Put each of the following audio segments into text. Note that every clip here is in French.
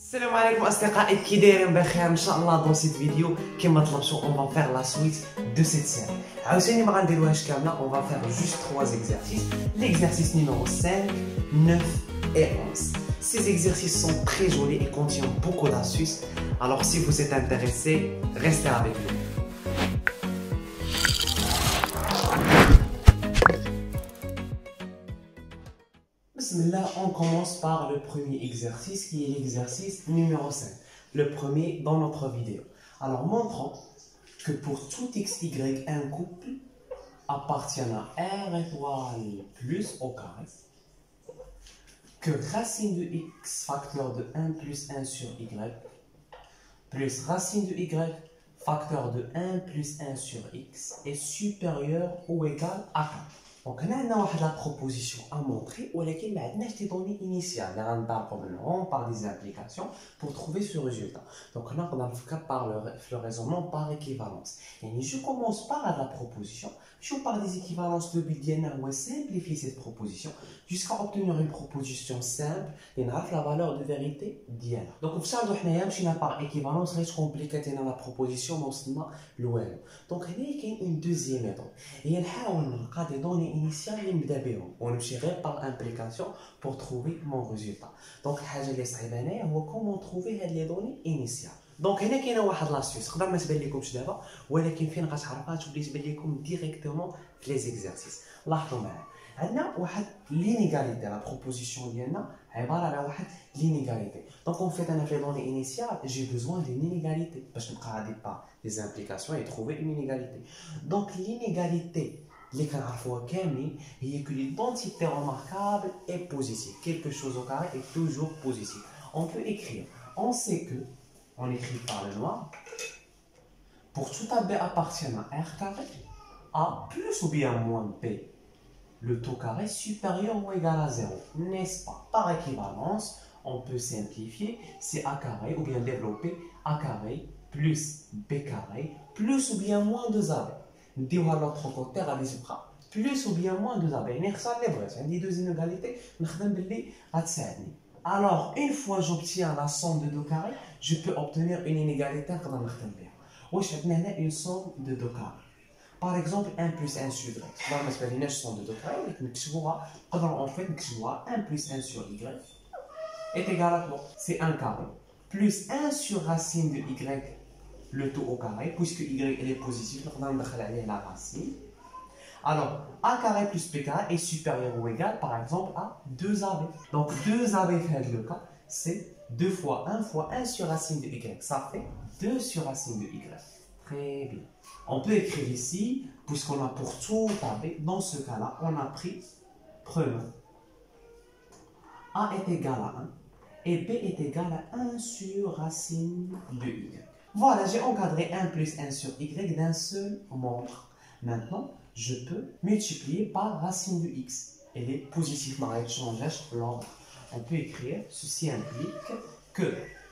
السلام عليكم اصدقائي، كي دايرين بخير ان شاء الله. دون سيت فيديو كيما طلبتو اون فا فير لا سويت دو سيت سيري. عاوتاني ما غنديروهاش كامله، اون فا فير جوست 3 exercices. L'exercice numéro 5, 9 et 11. Ces exercices sont très jolis et contiennent beaucoup d'astuces. Alors si vous êtes intéressé, restez avec nous. Bismillah, on commence par le premier exercice qui est l'exercice numéro 5. Le premier dans notre vidéo. Alors montrons que pour tout x, y, un couple appartient à r étoile plus au carré, que racine de x facteur de 1 plus 1 sur y, plus racine de y facteur de 1 plus 1 sur x est supérieur ou égal à 4. Donc, on a la proposition à montrer, ou laquelle on a des données initiales. On par des applications pour trouver ce résultat. Donc, on a par le raisonnement par équivalence. Et je commence par la proposition. Je par des équivalences de Biddiana, on va simplifier cette proposition jusqu'à obtenir une proposition simple et on a la valeur de vérité d'IA. Donc, on va par équivalence, reste compliqué dans la proposition, mais on a donc, il y a une deuxième méthode. Et on a des données initiales on va par implication pour trouver mon résultat. Donc, comment trouver les données initiales. Donc, il y a une astuce. Je ne sais pas si vous avez ولكن فين غتعرفها تولي تبان لكم ديريكتومون في لي زيكزارسيس. لاحظوا معايا عندنا واحد لينيغاليتي. لا بروبوزيسيون ديالنا عباره على واحد لينيغاليتي. دونك اون فيت انا في لي دوني انيسيال جي بوزوان دي لينيغاليتي باش نبقى غادي با لي امبليكاسيون اي تروفي اون لينيغاليتي. دونك لينيغاليتي اللي كنعرفوها كاملين هي que l'identité remarquable est positive. Quelque chose au carré est toujours positif. On peut écrire. On sait que on écrit par le noir. Pour tout AB appartenant à R carré, A plus ou bien moins B, le taux carré supérieur ou égal à 0, n'est-ce pas? Par équivalence, on peut simplifier, c'est A carré ou bien développer A carré plus B carré plus ou bien moins 2AB. Nous disons à l'autre côté, plus ou bien moins 2AB. On a deux inégalités, alors, une fois j'obtiens la somme de deux carrés, je peux obtenir une inégalité. Une somme de deux carrés. Par exemple, 1 plus 1 sur y. On une somme de deux carrés. En fait, 1 plus 1 sur y est égal à quoi? C'est 1 carré. Plus 1 sur racine de y, le tout au carré, puisque y est positif, on va la racine. Alors, A carré plus B carré est supérieur ou égal, par exemple, à 2AB. Donc, 2AB fait le cas, c'est 2 fois 1 sur racine de Y. Ça fait 2 sur racine de Y. Très bien. On peut écrire ici, puisqu'on a pour tout AB, dans ce cas-là, on a pris, prenons, A est égal à 1 et B est égal à 1 sur racine de Y. Voilà, j'ai encadré 1 plus 1 sur Y d'un seul membre. Maintenant, je peux multiplier par racine de x. Elle est positive, mais changer l'ordre. On peut écrire, ceci implique que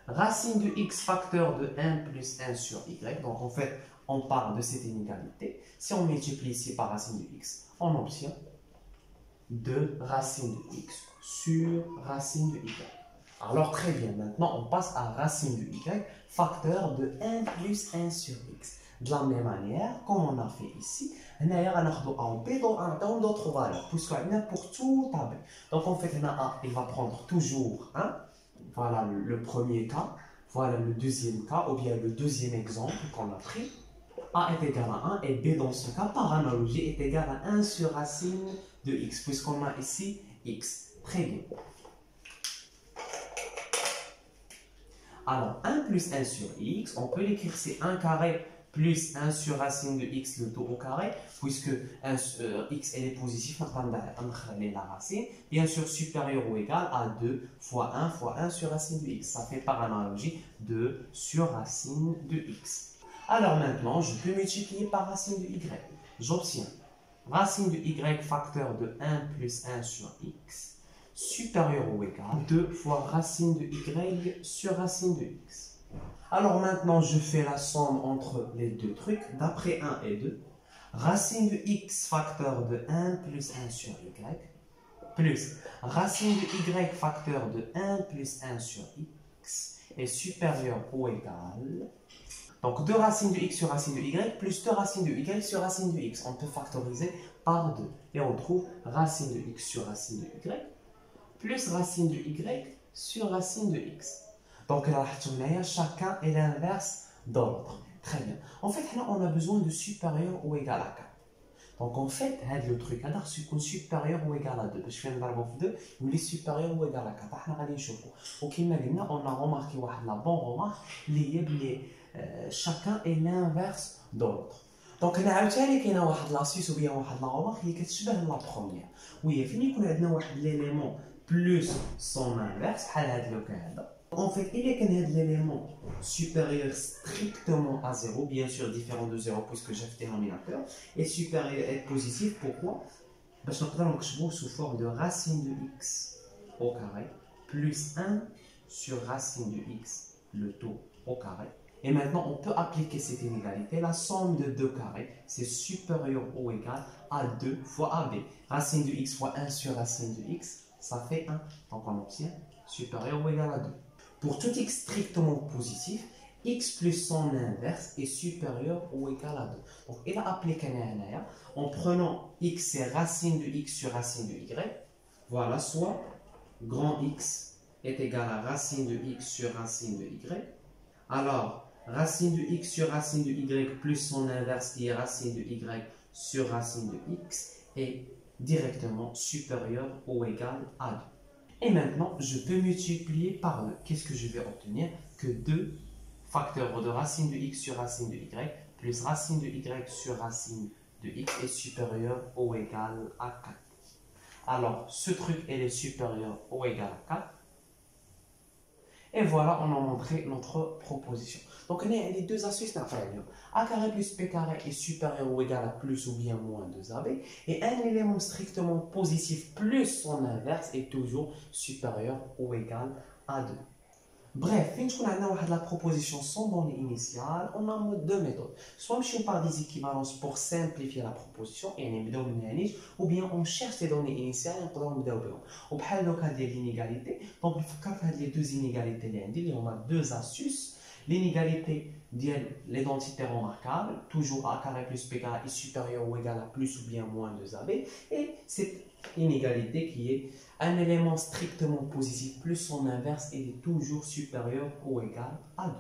racine de x facteur de 1 plus 1 sur y, donc en fait, on parle de cette inégalité. Si on multiplie ici par racine de x, on obtient 2 racine de x sur racine de y. Alors très bien, maintenant on passe à racine de y, facteur de 1 plus 1 sur x. De la même manière, comme on a fait ici, on a d'autres valeurs, puisqu'on a pour tout AB. Donc en fait, A, il va prendre toujours 1. Voilà le premier cas. Voilà le deuxième cas, ou bien le deuxième exemple qu'on a pris. A est égal à 1 et B dans ce cas, par analogie, est égal à 1 sur racine de x, puisqu'on a ici x. Très bien. Alors, 1 plus 1 sur x, on peut l'écrire, c'est 1 carré plus 1 sur racine de x, le tout au carré, puisque x elle est positive, on va la racine, bien sûr supérieur ou égal à 2 fois 1 sur racine de x. Ça fait par analogie 2 sur racine de x. Alors maintenant, je peux multiplier par racine de y. J'obtiens racine de y facteur de 1 plus 1 sur x, supérieur ou égal à 2 fois racine de y sur racine de x. Alors maintenant, je fais la somme entre les deux trucs, d'après 1 et 2. Racine de x facteur de 1 plus 1 sur y, plus racine de y facteur de 1 plus 1 sur x est supérieur ou égal. Donc 2 racines de x sur racine de y plus 2 racines de y sur racine de x. On peut factoriser par 2. Et on trouve racine de x sur racine de y plus racine de y sur racine de x. Donc là, chacun est l'inverse de l'autre. Très bien. En fait, là, on a besoin de supérieur ou égal à 4. Donc en fait, le truc, c'est supérieur ou égal à 2. Parce que je viens de voir 2, il est supérieur ou égal à 4. On a remarqué la bonne remarque, chacun est l'inverse de l'autre. Donc on a l'astuce ou bien la remarque qui est la première. Oui, fini qu'on a l'élément plus son inverse, en fait, il est qu'un l'élément supérieur strictement à 0, bien sûr différent de 0 puisque j'ai le dénominateur, et supérieur est positif. Pourquoi? Parce que nous pouvons sous forme de racine de x au carré plus 1 sur racine de x, le tout au carré. Et maintenant, on peut appliquer cette inégalité. La somme de 2 carrés, c'est supérieur ou égal à 2 fois AB. Racine de x fois 1 sur racine de x, ça fait 1. Donc on obtient supérieur ou égal à 2. Pour tout x strictement positif, x plus son inverse est supérieur ou égal à 2. Donc, il a appliqué en prenant x, c'est racine de x sur racine de y. Voilà, soit grand x est égal à racine de x sur racine de y. Alors, racine de x sur racine de y plus son inverse qui est racine de y sur racine de x est directement supérieur ou égal à 2. Et maintenant, je peux multiplier par 2. Qu'est-ce que je vais obtenir? Que 2 facteurs de racine de x sur racine de y plus racine de y sur racine de x est supérieur ou égal à 4. Alors, ce truc, elle est supérieur ou égal à 4. Et voilà, on a montré notre proposition. Donc, on a les deux astuces. A carré plus b carré est supérieur ou égal à plus ou bien moins 2ab. Et un élément strictement positif plus son inverse est toujours supérieur ou égal à 2. Bref, une fois qu'on a la proposition sans données initiales, on a deux méthodes. Soit on par des équivalences pour simplifier la proposition, ou bien on cherche les données initiales et on peut ou par le cas de l'inégalité. Donc, les deux inégalités, il y a deux astuces. L'inégalité de l'identité remarquable, toujours a carré plus b carré est supérieur ou égal à plus ou bien moins 2ab. Et cette inégalité qui est un élément strictement positif plus son inverse est toujours supérieur ou égal à 2.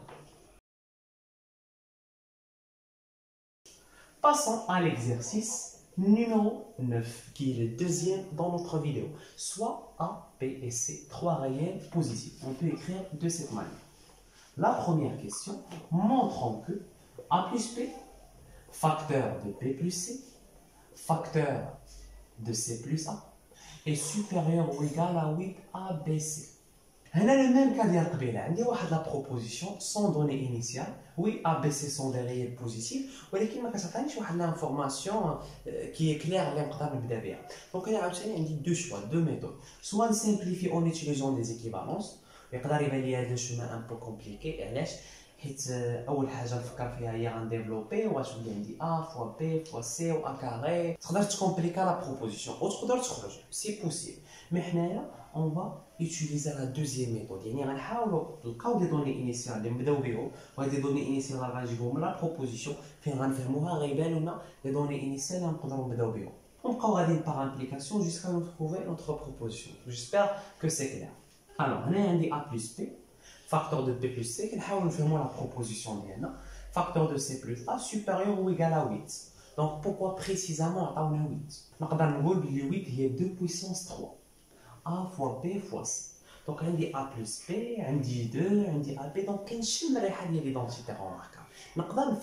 Passons à l'exercice numéro 9, qui est le deuxième dans notre vidéo. Soit A, B et C, trois réels positifs. On peut écrire de cette manière. La première question, montrons que A plus B, facteur de B plus C, facteur de C plus A, est supérieur ou égal à 8ABC. On a le même cas d'Yaqbila. On a la proposition sans données initiales. Oui, ABC sont des réels positifs, mais il n'y a pas l'information qui est claire. Donc, on a deux choix, deux méthodes. Soit on simplifie en utilisant des équivalences. Il y a un chemin un peu compliqué. حيت اول حاجه نفكر فيها هي غنديفلوبي واش اللي عندي a fois b fois c و a carré تقدر تكومبليكا لا بروبوزيسيون وتقدر تخرج سي بوسيبل مي حنايا اون فا يوتيليزي لا دوزيام ميثود يعني غنحاولوا نلقاو دي دوني انيسيال اللي نبداو بهم وهاد لي دوني انيسيال غنجيبهم من لا بروبوزيسيون فين غنفهموها غيبانوا لنا لي دوني انيسيال اللي نقدروا نبداو بهم ونبقاو غاديين باغ امبليكاسيون جوسكا نتروفي نوتر بروبوزيسيون جيسبر كو سي كلير الوغ هنا عندي a plus b facteur de B plus C, nous faisons la proposition de facteur de C plus A supérieur ou égal à 8. Donc pourquoi précisément on a 8? Nous avons dit que 8 est 2 puissance 3. A fois B fois C. Donc on dit A plus B, on dit 2, on dit AB. Donc on a l'identité remarquable. Nous avons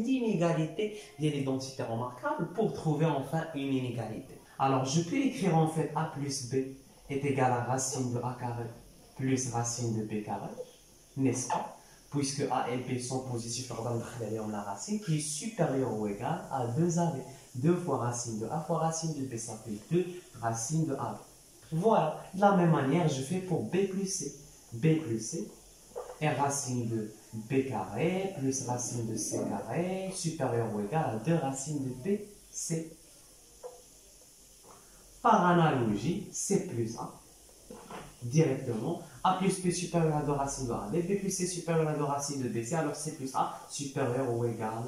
l'inégalité de l'identité remarquable pour trouver enfin une inégalité. Alors je peux écrire en fait A plus B est égal à racine de A carré plus racine de b carré, n'est-ce pas? Puisque a et b sont positifs, on a la racine qui est supérieure ou égale à 2ab. 2 fois racine de a fois racine de b, ça fait 2 racine de ab. Voilà, de la même manière, je fais pour b plus c. b plus c est racine de b carré plus racine de c carré supérieure ou égale à 2 racines de b, c. Par analogie, c plus a directement A plus B supérieur à 2 racines de A. B plus C supérieur à 2 racines de BC. Alors C plus A supérieur ou égal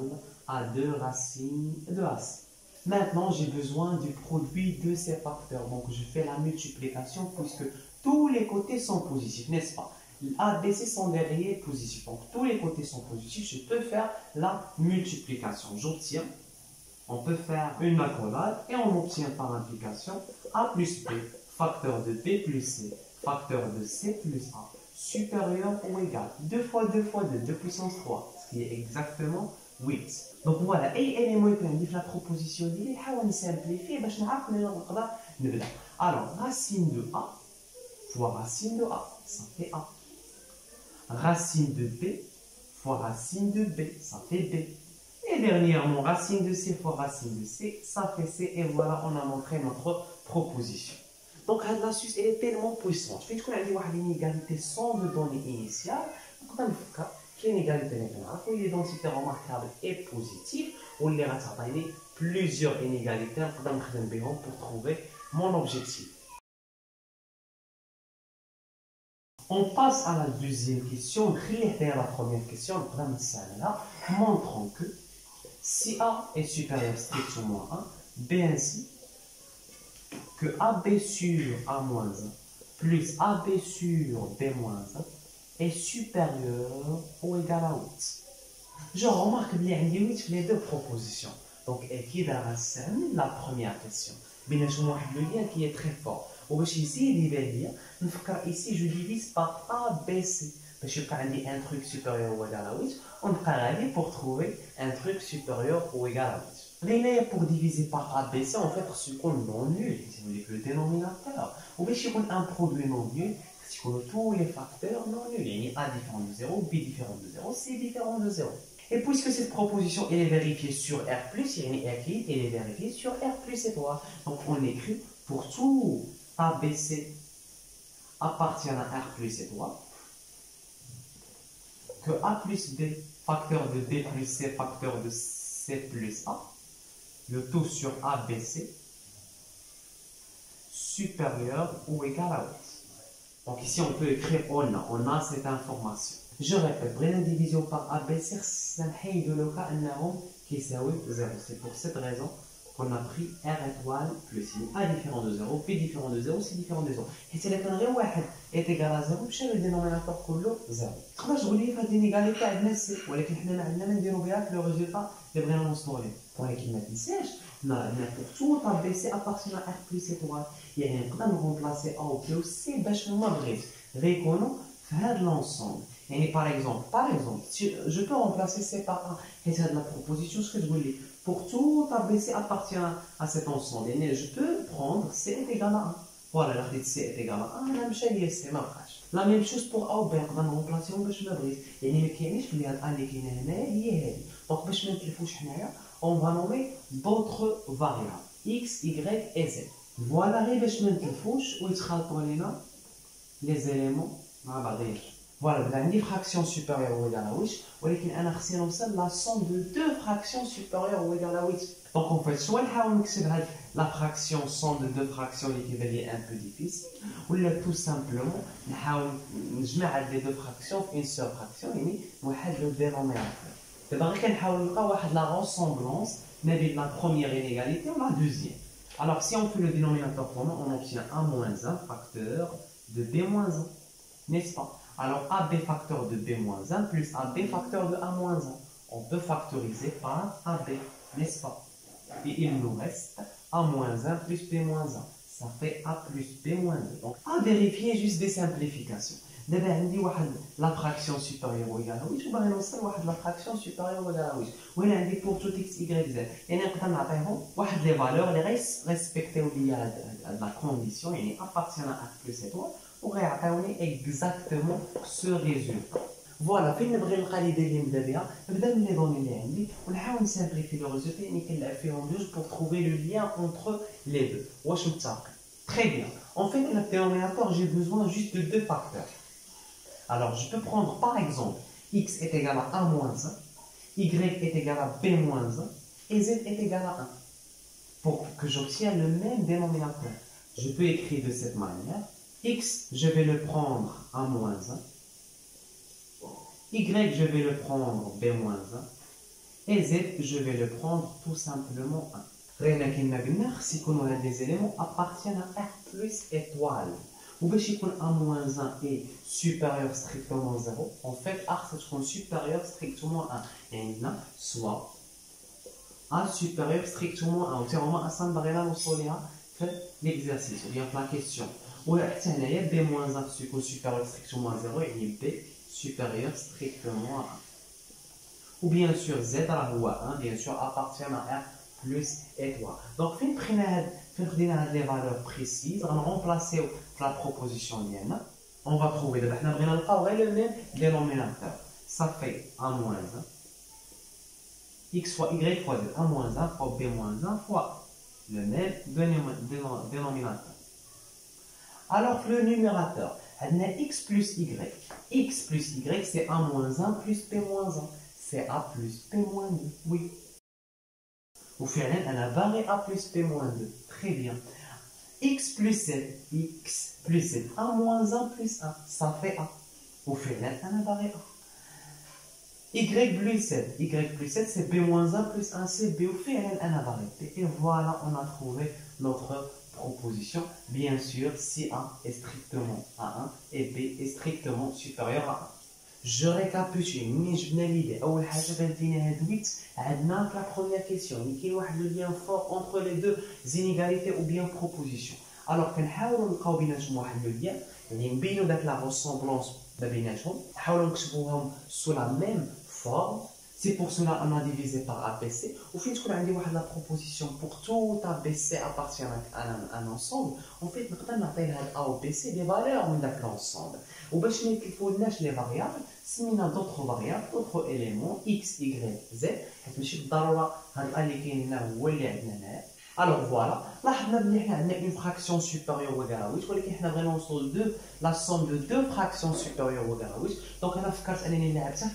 à 2 racines de AC. Maintenant, j'ai besoin du produit de ces facteurs. Donc, je fais la multiplication puisque tous les côtés sont positifs, n'est-ce pas? A, B, C sont des réels positifs. Donc, tous les côtés sont positifs. Je peux faire la multiplication. J'obtiens, on peut faire une accolade et on obtient par implication A plus B, facteur de B plus C, facteur de C plus A, supérieur ou égal. 2 fois 2 fois 2, 2 puissance 3, ce qui est exactement 8. Donc voilà, اي élément يكون عندي في la proposition ديالي نحاول نسامبليفيه باش نعرف منين نقدر نبدا. Alors, racine de A fois racine de A, ça fait A. Racine de B fois racine de B, ça fait B. Et dernièrement, racine de C fois racine de C, ça fait C. Et voilà, on a montré notre proposition. Donc, l'astuce, elle est tellement puissante. Je vais vous dire une inégalité sans de données initiales. Donc, on va l'inégalité où l'identité remarquable est positive, ou les rattraper plusieurs inégalités pour trouver mon objectif. On passe à la deuxième question. La première question, montrons que si A est supérieur strictement à 1, B ainsi que AB sur A-1 plus AB sur B-1 est supérieur ou égal à 8. Je remarque qu'il y a 8 les deux propositions. Donc, la première question. Il y a un lien qui est très fort. Ici, je divise par A, B, C. Je vais un truc supérieur ou égal à 8. On va pour trouver un truc supérieur ou égal à 8. Pour diviser par A, B, C, en fait, ce qu'on non nul, c'est le dénominateur. Ou bien, un produit non nul, tous les facteurs non nuls. A différent de 0, B différent de 0, C différent de 0. Et puisque cette proposition elle est vérifiée sur R+, elle est vérifiée sur R plus étoile. Donc on écrit pour tout ABC appartient à R plus étoile que A plus B, facteur de B plus C, facteur de C plus A, le tout sur ABC supérieur ou égal à 8. Donc ici, on peut écrire on a cette information. Je répète, la division par ABC, c'est pour cette raison qu'on a pris R étoile plus A différent de 0, B différent de 0, C différent de 0. Et c'est là qu'un réel est égal à 0, puis le dénominateur كله 0. خلاص je vous dis que l'inégalité عندنا C, ولكن حنا عندنا ما نديرو بها le résultat اللي بغينا نوصلوا ليه. ولكن ما تنساش pour tout ABC appartient à R plus étoile. يعني نقدر نرمبلاسي A ou B ou C باش ما بغيت غيكونوا في هذا l'ensemble. Et par exemple, je peux remplacer C par A. Et c'est la proposition, ce que je voulais. Pour tout ABC appartient à cet ensemble. Et je peux prendre C est égal à 1. Voilà, la C est égal à 1. La même chose pour A ou B. On va remplacer on باش ما بغيت. يعني ما كاينش في هاد A اللي كاينه هنا هي هذه. دونك باش ما نتلفوش حنايا on va nommer d'autres variables X, Y et Z. Voilà غير باش ما نتلفوش ويتخلطوا لينا les éléments مع بعضيهم. Voilà, la fraction supérieure ou égale à 8, ولكن أنا خصني نوصل la somme de deux fractions supérieures ou égale à 8. Donc en fait, soit نحاول نكتب la fraction somme de deux fractions qui est un peu difficile, ou tout simplement نحاول نجمع les deux fractions في une seule fraction, يعني واحد le dénominateur. دابا غير كنحاول نلقى واحد la ressemblance ما بين la première inégalité ou la deuxième. Alors si on fait le dénominateur commun, on obtient A-1 facteur de B-1, n'est-ce pas? Alors AB facteur de B-1 plus AB facteur de A-1. On peut factoriser par AB, n'est-ce pas? Et il nous reste A-1 plus B-1. Ça fait A plus B-2. Donc à vérifier juste des simplifications. D'abord, on dit la fraction supérieure ou égale à 8. On va lancer la fraction supérieure ou égale à 8. On dit pour tout x, y, z. Et on a les valeurs, les respectées à la condition, et appartiennent à A plus étoile. On va exactement ce résultat. Voilà, fin de briller les délais de bien, بدأ من les données اللي عندي ونحاول simplifier le résultat يعني كنلعب فيهم جوج pour trouver le lien entre les deux. واش متفقين؟ Très bien. En fait, le dénominateur, j'ai besoin juste de deux facteurs. Alors, je peux prendre par exemple x est égal à A-1, y est égal à B-1 et z est égal à 1. Pour que j'obtienne le même dénominateur, je peux écrire de cette manière X, je vais le prendre à moins 1. Y, je vais le prendre B moins 1. Et Z, je vais le prendre tout simplement 1. Rien qu'une binaire, si on a des éléments appartiennent à R plus étoile. Ou bien si on a moins 1 est supérieur strictement à 0, en fait, R c'est supérieur strictement à 1. Et là, soit A supérieur strictement à 1. C'est vraiment à 100 barres fait l'exercice, ou bien la question. Ou bien B moins 1 c'est supérieur strictement à 0 et B supérieur strictement à 1. Ou bien sûr Z à la 1, bien sûr, appartient à R plus étoile. Donc, fin de les valeurs précises, on va remplacer la proposition d'Iana. On va trouver le même dénominateur. Ça fait A moins 1. X fois Y fois Z. A moins 1 fois B moins 1 fois le même dénominateur. Alors, le numérateur, on a X plus Y. X plus Y, c'est A moins 1 plus B moins 1. C'est A plus B moins 2. Oui. Au final, on a barré A plus B moins 2. Très bien. X plus 7. X plus 7. A moins 1 plus 1. Ça fait A. Au final, on a barré A. Y plus 7. Y plus 7, c'est B moins 1 plus 1. C'est B. Au final, on a barré B. Et voilà, on a trouvé notre proposition. Bien sûr, si A est strictement à 1 et B est strictement supérieur à 1. Je récapitule, je viens l'idée. أول حاجة بنتينا هاد 8 عندنا la première question. Il y a un lien fort entre les deux inégalités ou bien propositions. Alors كنحاولوا نلقاو بيناتهم واحد le lien, يعني نبينوا داك la ressemblance ما بيناتهم, نحاولوا نكتبوهم sous la même forme. C'est pour cela qu'on a divisé par ABC. Au final, on a dit la proposition pour tout ABC appartient à un ensemble. En fait, nous avons A ou B, C des valeurs de l'ensemble. Ou bien, il faut les variables. Si on a d'autres variables, d'autres éléments, X, Y, Z, alors voilà, là on a une fraction supérieure ou égale à 8, on a vraiment la somme de deux fractions supérieures ou égale à 8. Donc on a fait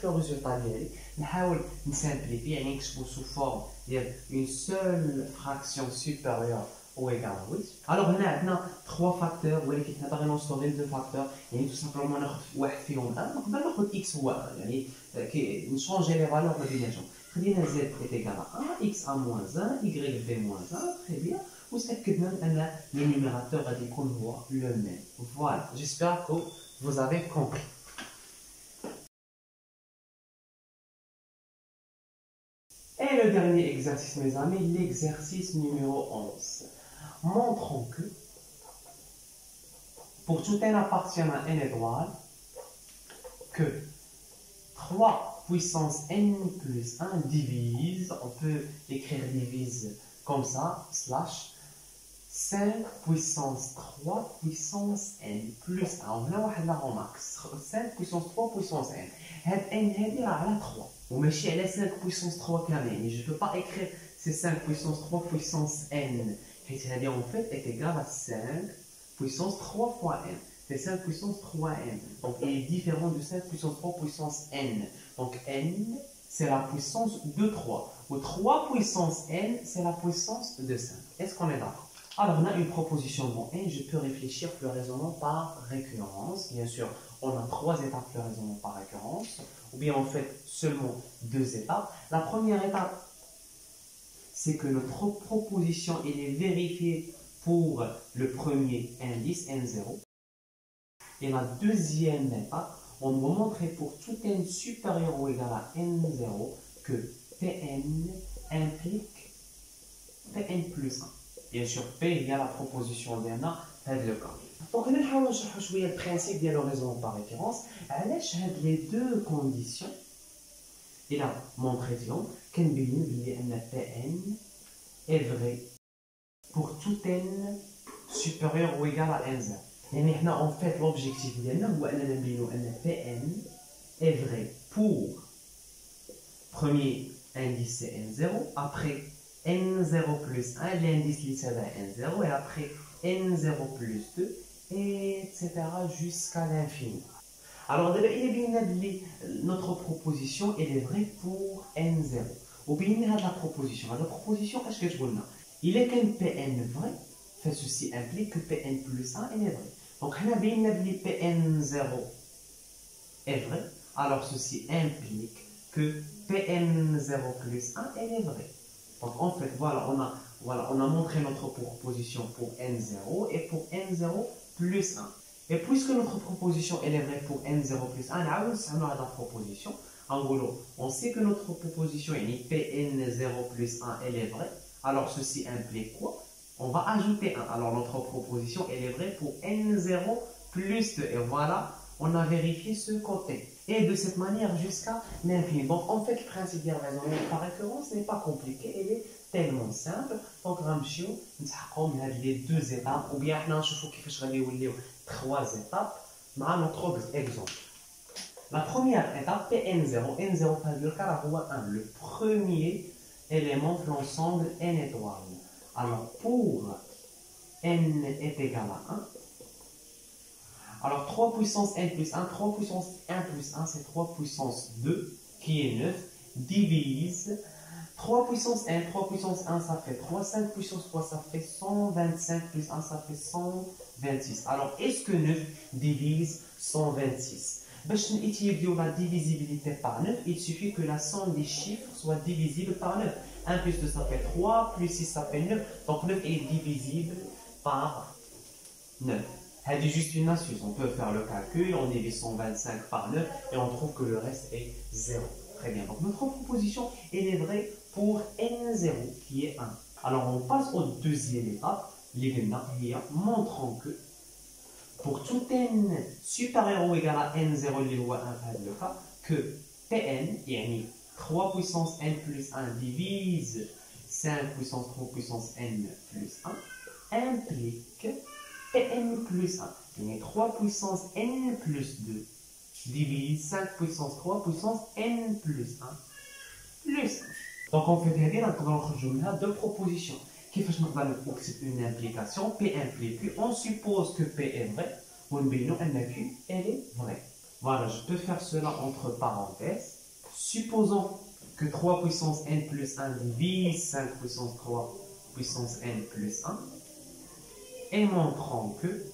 le résultat on simplifie, on expose sous forme d'une seule fraction supérieure ou égale à 8. Alors on a trois facteurs, on a vraiment les deux facteurs, et tout simplement on a fait un, X ou 1, on change les valeurs de l'obligation. خلينا Z est égal à 1, X a moins 1, Y B moins 1, très bien. Vous savez que le numérateur a dit qu'on voit le même. Voilà, j'espère que vous avez compris. Et le dernier exercice, mes amis, l'exercice numéro 11. Montrons que pour tout n appartenant à n étoile, que 3 puissance n plus 1 divise, on peut écrire divise comme ça, slash 5 puissance 3 puissance n plus 1. On a la remarque, 5 puissance 3 puissance n. Cette n est à la 3. Ou mais si elle est 5 puissance 3 quand même, je ne peux pas écrire ces 5 puissance 3 puissance n. C'est-à-dire en fait est égal à 5 puissance 3 fois n. C'est 5 puissance 3n. Donc il est différent de 5 puissance 3 puissance n. Donc n, c'est la puissance de 3. Ou 3 puissance n, c'est la puissance de 5. Est-ce qu'on est d'accord? Alors on a une proposition dans n, je peux réfléchir le raisonnement par récurrence. Bien sûr, on a 3 étapes le raisonnement par récurrence. Ou bien en fait seulement 2 étapes. La première étape, c'est que notre proposition elle est vérifiée pour le premier indice n0. Et la deuxième étape, on doit montrer pour tout n supérieur ou égal à n0 que Pn implique Pn plus 1. Bien sûr, P égale la proposition d'N, c'est le cas. Donc, on va voir le principe de la raisonnement par référence. علاش هاد les deux conditions et là montré qu'on dit que Pn est vrai pour tout n supérieur ou égal à n0. يعني en fait l'objectif ديالنا هو اننا نبينوا ان Pn est vrai pour premier indice c'est n0, après n0 plus 1 l'indice qui s'appelle n0 et après n0 plus 2 etc. jusqu'à l'infini. Alors il est bien que notre proposition elle est vraie pour n0. Ou bien la proposition qu'est-ce que je veux dire? Il est qu'un Pn vrai, fait ceci implique que Pn plus 1 est vrai. Donc, on a bien que Pn0 est vrai. Alors, ceci implique que Pn0 plus 1 elle est vraie. Donc, en fait, voilà, on a montré notre proposition pour N0 et pour N0 plus 1. Et puisque notre proposition elle est vraie pour N0 plus 1, on a la proposition. En gros, on sait que notre proposition est Pn0 plus 1 elle est vraie. Alors, ceci implique quoi? On va ajouter 1. Alors, notre proposition elle est vraie pour N0 plus 2. Et voilà, on a vérifié ce côté. Et de cette manière jusqu'à l'infini. Donc, en fait, le principe de raisonnement par référence n'est pas compliqué. Il est tellement simple. Donc, on va les deux étapes. Ou bien, on va trois étapes dans notre exemple. La première étape, Pn0. N0, ça veut dire que le premier élément de l'ensemble n étoiles. Alors, pour n est égal à 1, alors 3 puissance n plus 1, 3 puissance 1 plus 1, c'est 3 puissance 2, qui est 9, divise 3 puissance n, 3 puissance 1, ça fait 3, 5 puissance 3, ça fait 125, plus 1, ça fait 126. Alors, est-ce que 9 divise 126? Pour étudier la divisibilité par 9, il suffit que la somme des chiffres soit divisible par 9. 1 plus 2, ça fait 3, plus 6, ça fait 9. Donc 9 est divisible par 9. C'est juste une astuce. On peut faire le calcul, on divise 125 par 9 et on trouve que le reste est 0. Très bien. Donc notre proposition, elle est vraie pour N0 qui est 1. Alors on passe au deuxième étape, montrant que pour tout n supérieur ou égal à n0, le cas, que Pn, 3 puissance n plus 1 divise 5 puissance 3 puissance n plus 1 implique Pn plus 1. 3 puissance n plus 2 divise 5 puissance 3 puissance n plus 1 plus 1. Donc on fait deux propositions. Qui fait une implication, P implique Q. On suppose que P est vrai. On dit Q, elle est vraie. Voilà, je peux faire cela entre parenthèses. Supposons que 3 puissance n plus 1 divise 5 puissance 3 puissance n plus 1. Et montrant que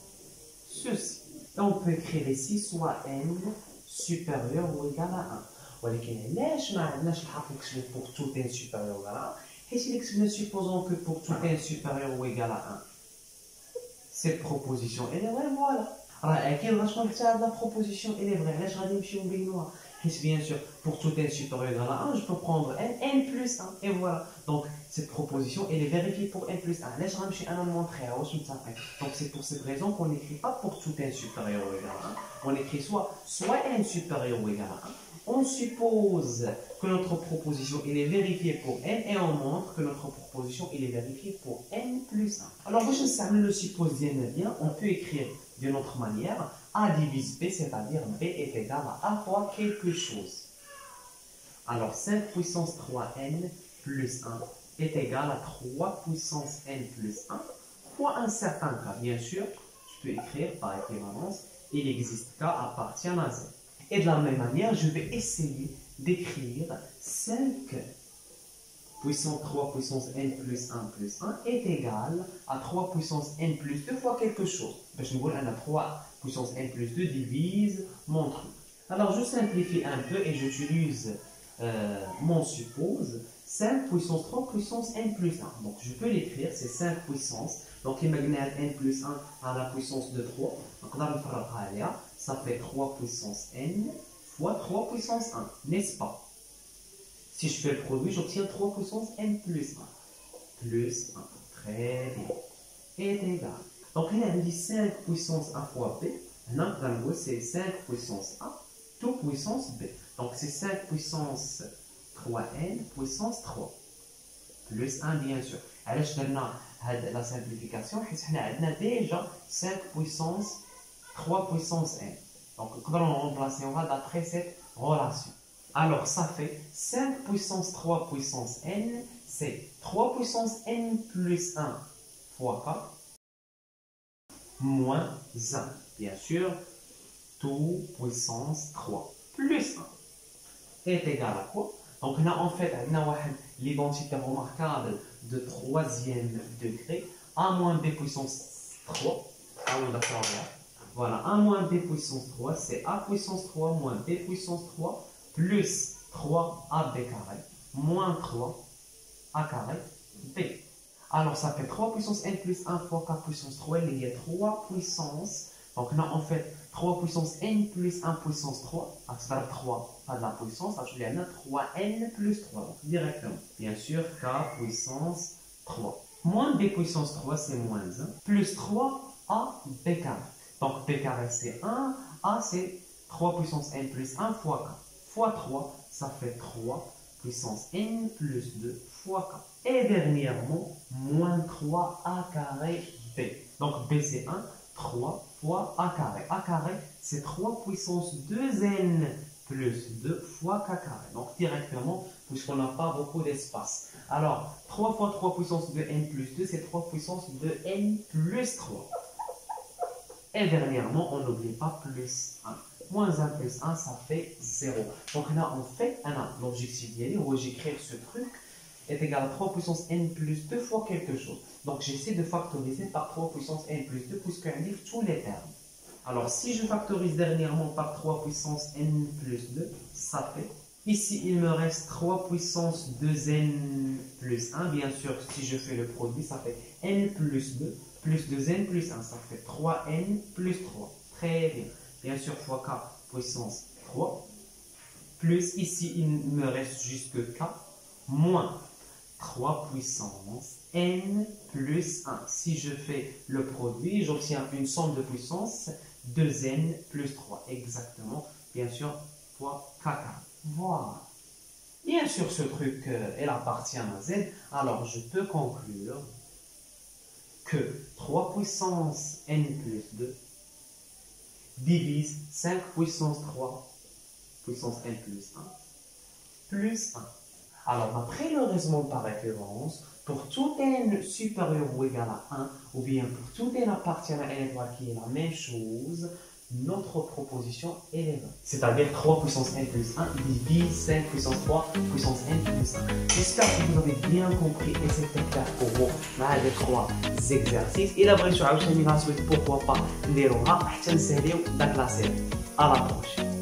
ceci. Et on peut écrire ici soit n supérieur ou égal à 1. ولكن علاش ما عندناش الحقيقة pour tout n supérieur ou égal à 1? Et si supposons que pour tout n supérieur ou égal à 1, cette proposition elle est vraie, voilà. Alors, la proposition elle est vraie. Bien sûr, pour tout n supérieur ou égal à 1, je peux prendre n plus 1. Et voilà. Donc, cette proposition elle est vérifiée pour n plus 1. Donc, c'est pour cette raison qu'on n'écrit pas pour tout n supérieur ou égal à 1. On écrit soit n supérieur ou égal à 1. On suppose que notre proposition elle est vérifiée pour n et on montre que notre proposition elle est vérifiée pour n plus 1. Alors, pour le supposé bien, on peut écrire d'une autre manière a divise b, c'est-à-dire b est égal à a fois quelque chose. Alors, 5 puissance 3n plus 1 est égal à 3 puissance n plus 1 fois un certain cas. Bien sûr, je peux écrire par équivalence, il existe k appartient à z. Et de la même manière, je vais essayer d'écrire 5 puissance 3 puissance n plus 1 plus 1 est égal à 3 puissance n plus 2 fois quelque chose. Parce que nous avons 3 puissance n plus 2 divise mon truc. Alors je simplifie un peu et j'utilise mon suppose 5 puissance 3 puissance n plus 1. Donc je peux l'écrire, c'est 5 puissance. Donc imaginer n plus 1 à la puissance de 3. Donc on a ça fait 3 puissance n fois 3 puissance 1, n'est-ce pas? Si je fais le produit, j'obtiens 3 puissance n plus 1. Plus 1. Très bien. Est égal. Donc, il y a 5 puissance 1 fois b. Maintenant, c'est 5 puissance 1, tout puissance b. Donc, c'est 5 puissance 3n puissance 3. Plus 1, bien sûr. Alors, je donne la simplification. On a déjà 5 puissance 3 puissance n. Donc, on va remplacer d'après cette relation. Alors, ça fait 5 puissance 3 puissance n, c'est 3 puissance n plus 1 fois k, moins 1. Bien sûr, tout puissance 3 plus 1 est égal à quoi? Donc, on a en fait l'identité remarquable de troisième degré, a moins b puissance 3. Ah oui, d'accord, Voilà, 1 moins b puissance 3, c'est a puissance 3 moins b puissance 3 plus 3ab carré moins 3 a carré b. Alors, ça fait 3 puissance n plus 1 fois k puissance 3, il y a 3 puissance. Donc là, en fait, 3 puissance n plus 1 puissance 3, c'est-à-dire 3, pas de la puissance, là, je l'ai à 3n plus 3, donc directement. Bien sûr, k puissance 3. Moins b puissance 3, c'est moins 1, plus 3 a b carré. Donc b carré, c'est 1, a, c'est 3 puissance n plus 1 fois k. Fois 3, ça fait 3 puissance n plus 2 fois k. Et dernièrement, moins 3a carré b. Donc b, c'est 1. 3 fois a carré. A carré, c'est 3 puissance 2n plus 2 fois k carré. Donc directement, puisqu'on n'a pas beaucoup d'espace. Alors, 3 fois 3 puissance 2n plus 2, c'est 3 puissance 2n plus 3. Et dernièrement, on n'oublie pas plus 1. Moins 1 plus 1, ça fait 0. Donc là, on fait l'objectif d'y aller, où j'écris ce truc est égal à 3 puissance n plus 2 fois quelque chose. Donc j'essaie de factoriser par 3 puissance n plus 2 puisqu'on livre tous les termes. Alors si je factorise dernièrement par 3 puissance n plus 2, ça fait, ici il me reste 3 puissance 2n plus 1. Bien sûr, si je fais le produit, ça fait n plus 2 plus 2n plus 1. Ça fait 3n plus 3. Très bien. Bien sûr, fois k puissance 3. Plus ici, il me reste juste k moins 3 puissance n plus 1. Si je fais le produit, j'obtiens une somme de puissance 2n plus 3. Exactement. Bien sûr, fois k. Voilà. Bien sûr, ce truc, il appartient à z. Alors, je peux conclure que 3 puissance n plus 2 divise 5 puissance 3 puissance n plus 1 plus 1. Alors, après le raisonnement par référence, pour tout n supérieur ou égal à 1, ou bien pour tout n appartenant à n étoile qui est la même chose, notre proposition est la vraie. C'est-à-dire 3 puissance n plus 1 divise 5 puissance 3 puissance n plus 1. J'espère que vous avez bien compris et c'était clair pour vous dans les 3 exercices. Et la vraie chose, pourquoi pas, on va la série. À la prochaine.